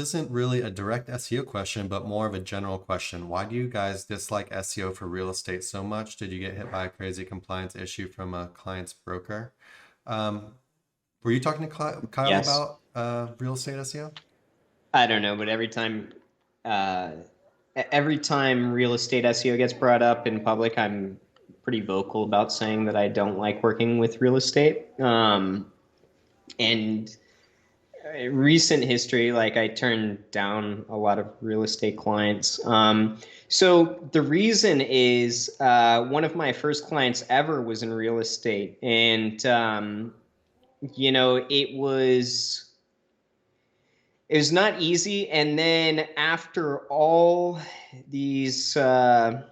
Isn't really a direct SEO question, but more of a general question. Why do you guys dislike SEO for real estate so much? Did you get hit by a crazy compliance issue from a client's broker? Um, were you talking to Kyle Yes. about real estate SEO? I don't know, but uh, every time real estate SEO gets brought up in public, I'm pretty vocal about saying that I don't like working with real estate. And recent history, like I turned down a lot of real estate clients. So the reason is one of my first clients ever was in real estate, and it was not easy. And then after all these, after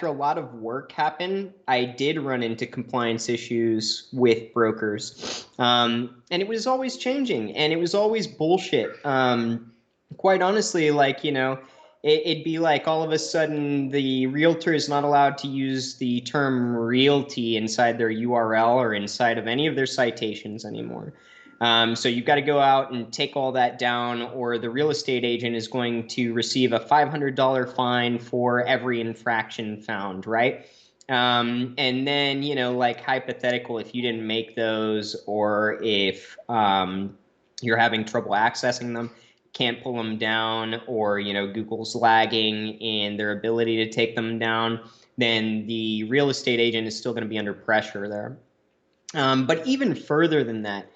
a lot of work happened, I did run into compliance issues with brokers. And it was always changing and it was always bullshit. Quite honestly, it'd be like all of a sudden the realtor is not allowed to use the term realty inside their URL or inside of any of their citations anymore. So you've got to go out and take all that down, or the real estate agent is going to receive a $500 fine for every infraction found, right? And then, like hypothetical, if you didn't make those, or if you're having trouble accessing them, can't pull them down, or, Google's lagging in their ability to take them down, then the real estate agent is still going to be under pressure there. But even further than that,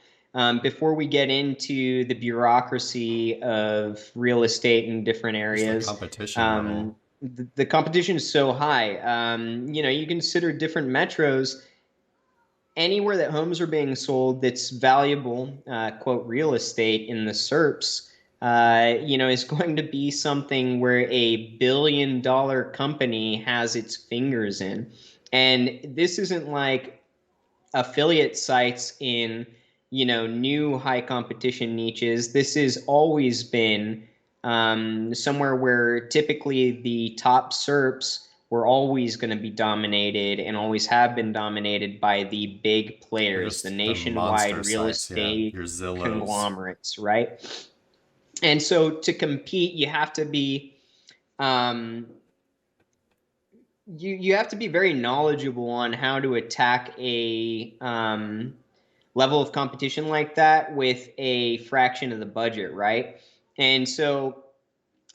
before we get into the bureaucracy of real estate in different Just the areas, competition level. the competition is so high. You consider different metros, anywhere that homes are being sold that's valuable, quote, real estate in the SERPs, is going to be something where $1 billion company has its fingers in. And this isn't like affiliate sites in new high competition niches. This has always been somewhere where typically the top SERPs were always going to be dominated and always have been dominated by the big They're players, the just the monster nationwide real sites, yeah. estate Your Zillows. conglomerates, right? And so to compete, you have to be um, you have to be very knowledgeable on how to attack a level of competition like that with a fraction of the budget, right? And so,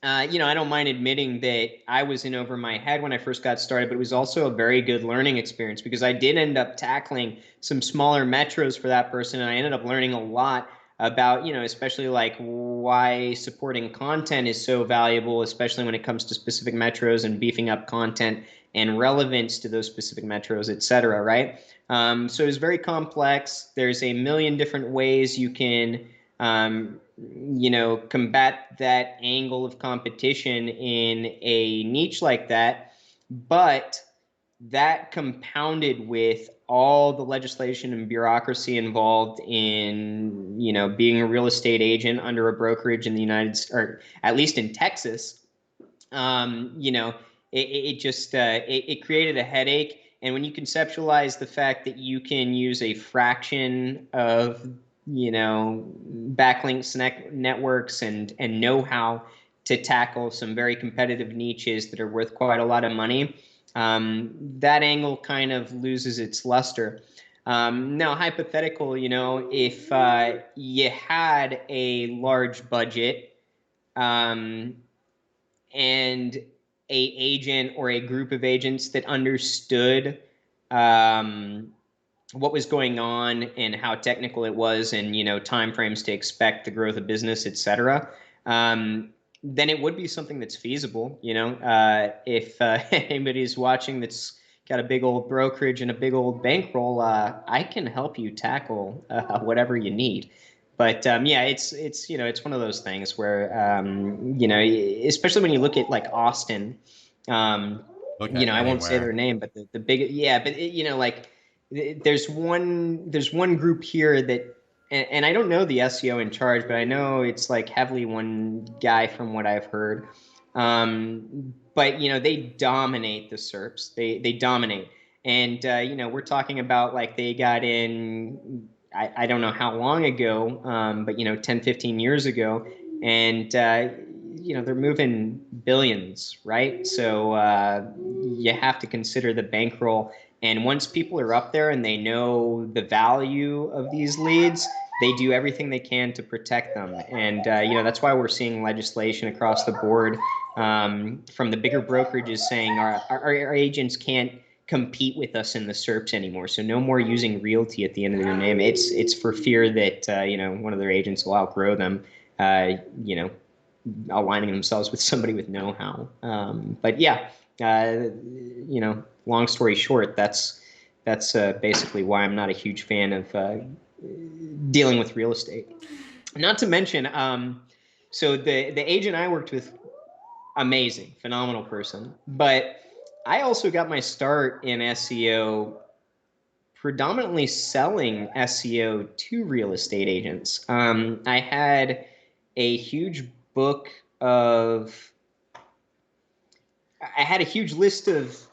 I don't mind admitting that I was in over my head when I first got started, but it was also a very good learning experience because I did end up tackling some smaller metros for that person, and I ended up learning a lot about, especially like why supporting content is so valuable, especially when it comes to specific metros and beefing up content and relevance to those specific metros, et cetera, right? So it's very complex. There's a million different ways you can, combat that angle of competition in a niche like that. But that compounded with all the legislation and bureaucracy involved in, being a real estate agent under a brokerage in the United States, or at least in Texas, it just it created a headache. And when you conceptualize the fact that you can use a fraction of backlinks networks and know how to tackle some very competitive niches that are worth quite a lot of money, that angle kind of loses its luster. Now, hypothetical, if you had a large budget, um, and a agent or a group of agents that understood um, what was going on and how technical it was, and timeframes to expect the growth of business, et cetera, then it would be something that's feasible. If anybody's watching that's got a big old brokerage and a big old bankroll, I can help you tackle whatever you need. But it's one of those things where especially when you look at like Austin, Look at I won't say anywhere. their name, but the big, but like there's one group here that, and I don't know the SEO in charge, but I know it's like heavily one guy from what I've heard. But they dominate the SERPs. They dominate, and we're talking about like they got in. I don't know how long ago, but 10, 15 years ago, and they're moving billions, right? So you have to consider the bankroll. And once people are up there and they know the value of these leads, they do everything they can to protect them. And that's why we're seeing legislation across the board from the bigger brokerages saying our agents can't compete with us in the SERPs anymore. So no more using realty at the end of their name. It's for fear that one of their agents will outgrow them. Aligning themselves with somebody with know-how. But yeah, long story short, that's basically why I'm not a huge fan of dealing with real estate. Not to mention, so the agent I worked with, amazing, phenomenal person. But I also got my start in SEO predominantly selling SEO to real estate agents. I had a huge I had a huge list of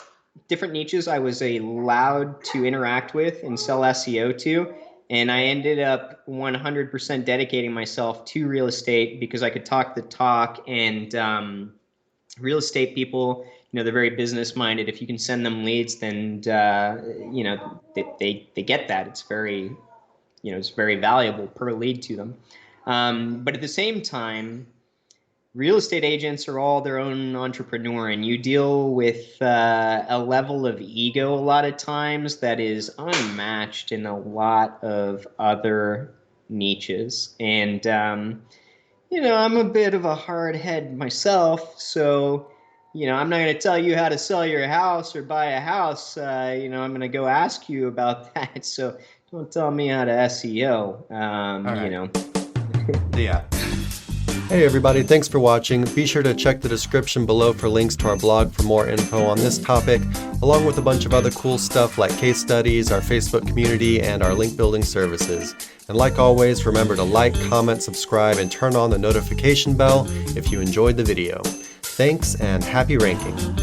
different niches I was allowed to interact with and sell SEO to. And I ended up 100% dedicating myself to real estate because I could talk the talk, and real estate people, they're very business minded. If you can send them leads, then, they get that. It's very, it's very valuable per lead to them. But at the same time, real estate agents are all their own entrepreneur, and you deal with a level of ego a lot of times that is unmatched in a lot of other niches. And, I'm a bit of a hard head myself, so, I'm not going to tell you how to sell your house or buy a house. I'm going to go ask you about that. So don't tell me how to SEO, Yeah. Hey everybody, thanks for watching. Be sure to check the description below for links to our blog for more info on this topic, along with a bunch of other cool stuff like case studies, our Facebook community, and our link building services. And like always, remember to like, comment, subscribe, and turn on the notification bell if you enjoyed the video. Thanks and happy ranking.